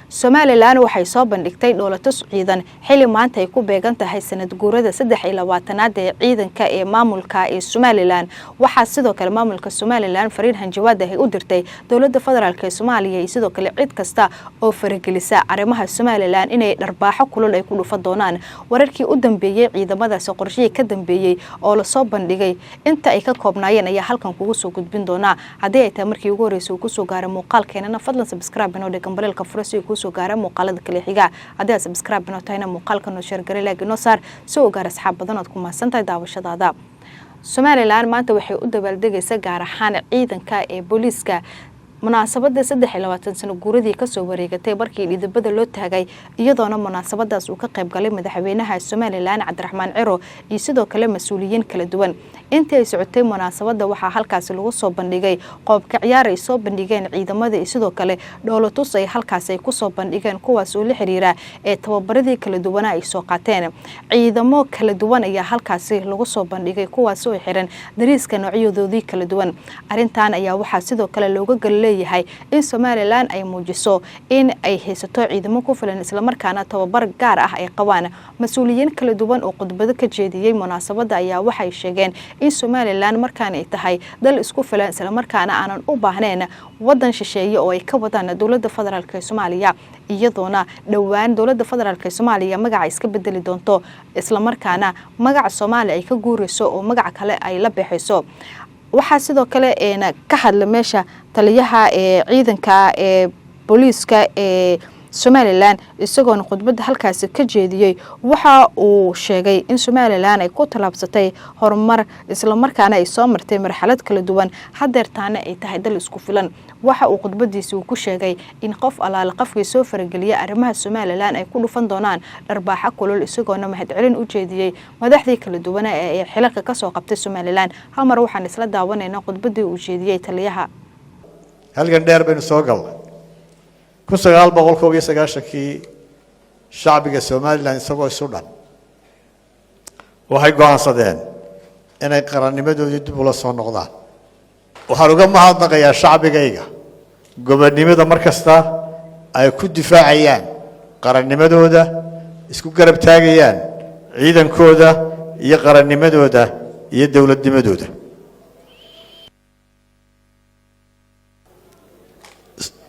Somaliland waxay soo bandhigtay dowlatus ciidan xilli maanta ay ku beegan tahay sanad guurada 23aad ee ciidanka ee maamulka ee Somaliland waxa sidoo kale maamulka Somaliland fariin hanjabaad ah u dirtay dowladda federaalka ee Soomaaliya iyo sidoo kale cid kasta oo faragelisa arrimaha Somaliland inay dharbaaxo kulul ay ku dhufan doonaan wararkii u dambeeyay ciidamada qorshe ka dambeeyay oo la soo bandhigay inta ay ka koobnaayeen ayaa halkan kugu soo gudbin doona hadii ay tahay markii ugu horeysay ku soo gaaray muuqaalkeena fadlan subscribe inoo dhig gambalelka furasi ku soo gaaray muuqaalada kale xiga hadii subscribe inoo tahayna muuqaalka noo share garay like inoo saar soo gaar asxaab badan oo ku maasantahay daawashadaada Somaliland maanta waxay u dabaaldegaysaa gaar ahaan ciidanka ee booliska munaasabada 23 sano guuradii ka soo wareegatay markii dhidibada loo taagay iyadoona munaasabadaas uu ka qayb galay madaxweynaha Somaliland Cabdiraxmaan Ciro iyo sidoo kale mas'uuliyiin kala duwan intii ay socotay munaasabada waxa halkaas lagu soo bandhigay qoobka ciyaar ay soo bandhigeen ciidamada iyo sidoo kale dowlatus ay halkaas ay ku soo bandhigeen kuwaas oo la xiriira ee tababaradii kala duwan ay soo qaateen ciidamo kala duwan ayaa halkaas lagu soo bandhigay kuwaas oo xiran dariiska noocyadoodii kala duwan arintan ayaa waxa sidoo kale looga galay in Somaliland ay muujiso in ay haysato ciidamo ku filan isla markaana tababar gaar ah ay qabaan mas'uuliyiin kala duwan oo khudbado ka jeediyay munaasabada ayaa waxay sheegeen in Somaliland markaan ay tahay dal isku filan isla markaana aanan u baahnayn wadan shisheeye oo ay ka wadaan dowladda federaalka ee Soomaaliya iyadoona dhawaan dowladda federaalka ee Soomaaliya magaca iska bedeli doonto isla markaana magaca Soomaaliya ay ka guurayso oo magac kale ay la bixiso waxa sidoo kale ka hadla meesha taliyaha ee ciidanka ee booliska ee Somaliland isagoo khudbada halkaas ka jeediyay waxa uu sheegay in Somaliland ay ku talaabsatay horumar isla markaana ay soo martay marxalad kala duwan hadeertaana ay tahay dal isku filan waxa uu khudbadiisa ku sheegay in qof alaal qafkii soo farageliya arrimaha Somaliland ay ku dhufan doonaan dharbaaxo kulul isagoo mahadcelin u jeediyay madaxdii kala duwan ee xilalka ka soo qabtay Somaliland hal mar waxaan isla daawanaynaa khudbadii uu jeediyay taliyaha halkan dheer baynu soo galnay 1999 shacbiga Somaliland isagoo isu dhan waxay go'aansadeen inay qarannimadoodii dib ula soo noqdaan waxaan uga mahadnaqayaa shacbigayga gobonimada markasta ay ku difaacayaan qarannimadooda isku garab taagayaan ciidankooda iyo qarannimadooda iyo dawladnimadooda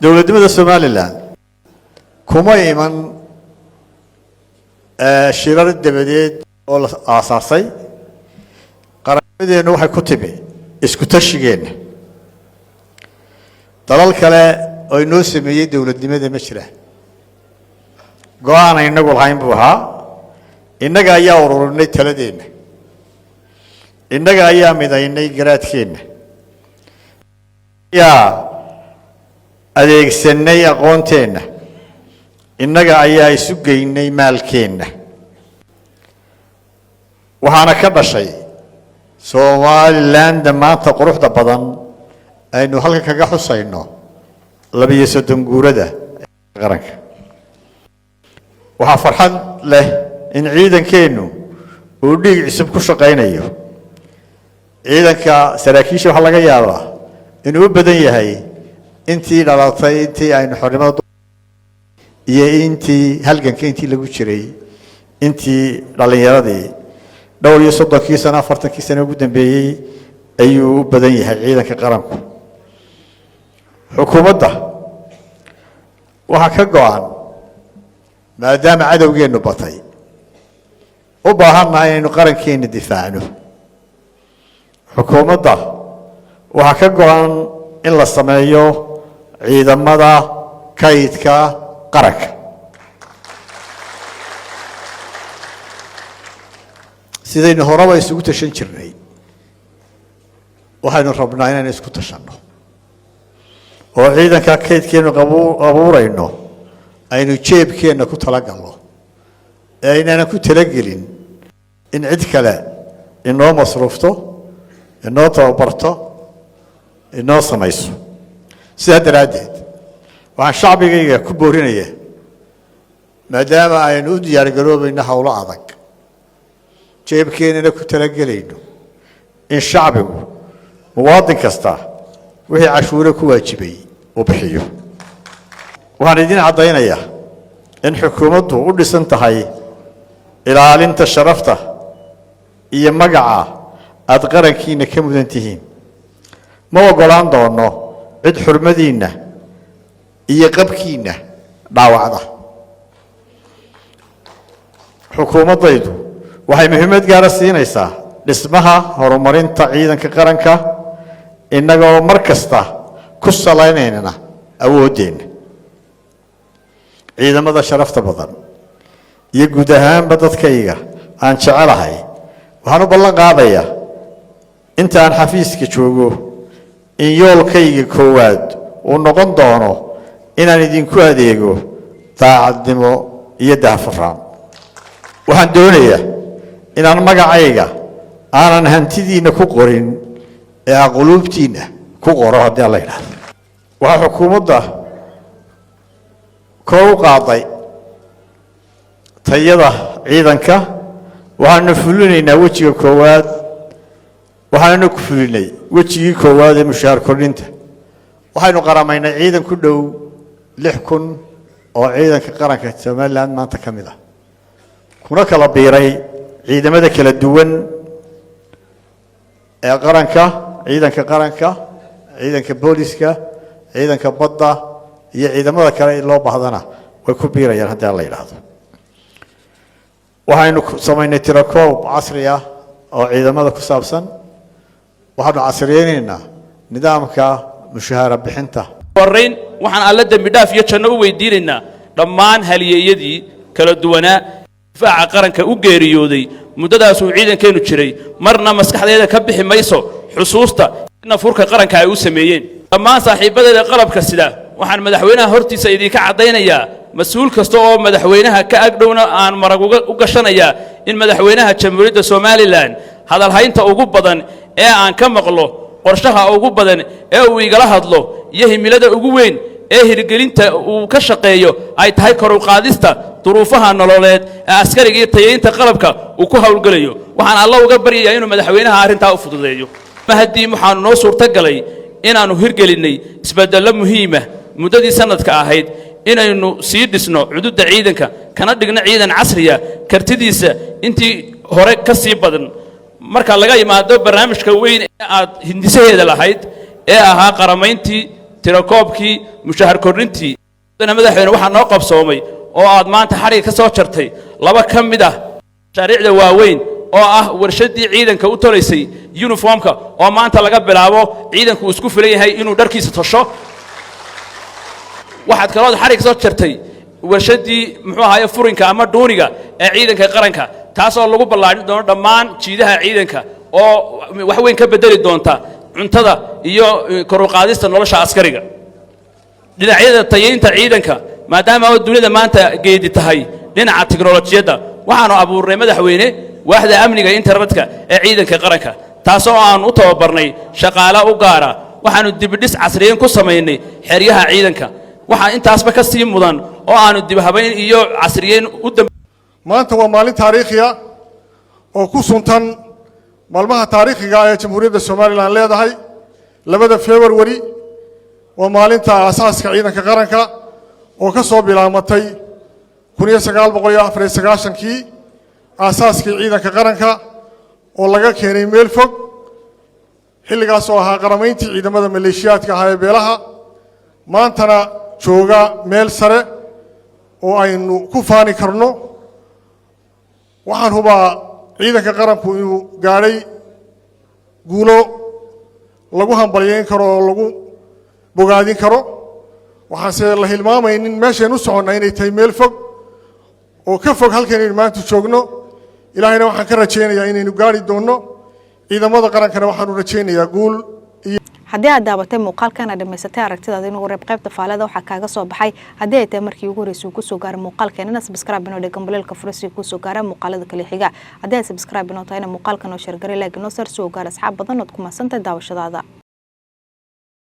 dawladnimada Somaliland kuma iman shirar dabadeed oo la aasaasay qarannimadeena waxay ku timi isku tashigeena dalal kale oo inoo sameeyay dawladnimada ma jira go'aan inagu lahayn buu ahaa inaga ayaa ururinay taladeena inaga ayaa midaynay garaadkeena adeegsanay aqoonteena inaga ayaa isu geynay maalkeena waxaana ka dhashay Somaliland maanta quruxda badan aynu halka kaga xusayno 32 guurada qaranka waxa farxad leh in ciidankeenu uu dhig cusub ku shaqeynayo ciidanka saraakiisha waxa laga yaabaa inuu badan yahay intii dhalatay intii aynu xornimada iyo intii halganka intii lagu jiray intii dhalinyaradii dhowr iyo 30 sano 40 sano ugu dambeeyay ayuu u badan yahay ciidanka qaranku xukuumadda waxa ka go'an maadaama cadawgeenu batay u baahannahay inaynu qarankeena difaacno xukuumadda waxa ka go'an in la sameeyo ciidamada kaydka qaranka sidaynu horaba isugu tashan jirnay waxaynu rabnaa inaynu isku tashanno oo ciidanka kaydkeenu abuurayno aynu jeebkeena ku talagalno ee aynana ku talagelin in cid kale inoo masruufto inoo tababarto inoo samayso sidaa daraadeed waxaan shacbigayga ku boorinayaa maadaama aynu u diyaar garoobayno hawlo adag jeebkeenana ku talagelayno in shacbigu muwaadin kasta wixii cashuure ku waajibay uu bixiyo waxaan idin cadaynayaa in xukuumaddu u dhisan tahay ilaalinta sharafta iyo magaca aad qarankiina ka mudan tihiin ma ogolaan doono cid xurmadiina iyo qabkiina dhaawacda xukuumaddaydu waxay muhiimad gaar ah siinaysaa dhismaha horumarinta ciidanka qaranka innagoo mar kasta ku salaynayna awooddeena ciidamada sharafta badan iyo guud ahaanba dadkayga aan jecelahay waxaan u ballan qaadayaa inta aan xafiiska joogo in yoolkayga koowaad uu noqon doono inaan idinku adeego daacadnimo iyo daahfuraan waxaan doonayaa inaan magacayga aanan hantidiina ku qorin ee aan quluubtiina ku qoro haddii alla yidhaahdo waxaa xukuumadda kor u qaaday tayada ciidanka waxaanu fulinaynaa wejiga koowaad waxaanu ku fulinay wejigii koowaad ee mushaar kordhinta waxaynu qaramaynay ciidan ku dhow 6,000 oo ciidanka qaranka Soomaaliland maanta ka mid ah kuna kala biiray ciidamada kala duwan ee qaranka ciidanka ciidanka booliska ciidanka badda iyo ciidamada kale ee loo baahdana way ku biirayaan haddii la yiraahdo waxaynu samaynay tirakoob casri ah oo ciidamada ku saabsan waxaanu casriyeynaynaa nidaamka mushaar bixinta warreyn waxaan alla dambi dhaaf iyo janno u weydiinaynaa dhammaan halyeeyadii kala duwanaa difaaca qaranka u geeriyooday muddadaas uu ciidankeenu jiray marna maskaxdeeda ka bixi mayso xusuusta in furka qaranka ay u sameeyeen dhammaan saaxiibadeeda qalabka sida waxaan madaxweynaha hortiisa idinka cadaynayaa mas'uul kasta oo madaxweynaha ka agdhowna aan marag u gashanayaa in madaxweynaha jamhuuriyadda Soomaaliland hadal haynta ugu badan ee aan ka maqlo qorshaha ugu badan ee uu igala hadlo iyo himilada ugu weyn ee hirgelinta uu ka shaqeeyo ay tahay kor u qaadista duruufaha nololeed ee askariga iyo tayeynta qalabka uu ku hawlgalayo waxaan alla uga baryayaa inuu madaxweynaha arrintaa u fududeeyo mahadii waxaan noo suurtagalay inaanu hirgelinay isbeddello muhiim ah muddadii sanadka ahayd inaynu sii dhisno xuduudda ciidanka kana dhigno ciidan casri ah kartidiisa intii hore ka sii badan marka laga yimaado barnaamijka weyn ee aad hindisaheeda lahayd ee ahaa qaramayntii tirakoobkii mushahar kordhintii madaxweyne waxaa noo qabsoomay oo aad maanta xariga ka soo jartay laba ka mid ah mashaariicda waaweyn oo ah warshadii ciidanka u tolaysay uniformka oo maanta laga bilaabo ciidanku isku filan yahay inuu dharkiisa tosho waxaad kaloo xarig soo jartay warshadii muxuu ahaay furinka ama dhuuniga ee ciidanka qaranka taasoo lagu ballaarin doono dhammaan jiidaha ciidanka oo wax weyn ka bedeli doonta cuntada iyo kor u qaadista nolosha askariga dhinacyada tayeynta ciidanka maadaama oo dunida maanta geedi tahay dhinaca tiknoolajiyadda waxaanu abuurnay madaxweyne waaxda amniga internetka ee ciidanka qaranka taasoo aan u tababarnay shaqaale u gaara waxaanu dibidhis casriyeyn ku samaynay xeryaha ciidanka waxaan intaasba ka sii mudan oo aanu dib habayn iyo casriyeyn u maanta waa maalin taariikhi ah oo ku suntan maalmaha taariikhiga ah ee jamhuuriyadda Soomaaliland leedahay 2 February waa maalinta asaaska ciidanka qaranka oo ka soo bilaamatay 1994kii asaaskii ciidanka qaranka oo laga keenay meel fog xilligaas oo ahaa qaramayntii ciidamada maleeshiyaadka ah ee beelaha maantana jooga meel sare oo aynu ku faani karno waxaan hubaa ciidanka qaranku inuu gaaray guulo lagu hambalyeyn karo oo lagu bogaadin karo waxaanse la hilmaamaynin meeshaynu u soconnaa inay tahay meel fog oo ka fog halkaynaynu maanta joogno ilaahayna waxaan ka rajaynayaa inaynu gaari doonno ciidamada qarankana waxaanu rajaynayaa guul haddii aad daabatay muuqaalkan aad dhamaysatay aragtidaada inuu reeb qaybta faalada waxaa kaaga soo baxay haddii ay tahay markii ugu horeysay uu ku soo gaaray muuqaalkan inaad subscribe inoo dhigam baleelka furasi ku soo gaaray muuqaalada kale xiga haddii aad subscribe inoo tahay muuqaalkan oo share garay like inoo sar soo gaaray asxaab badan oo ku maasantahay daawashadaada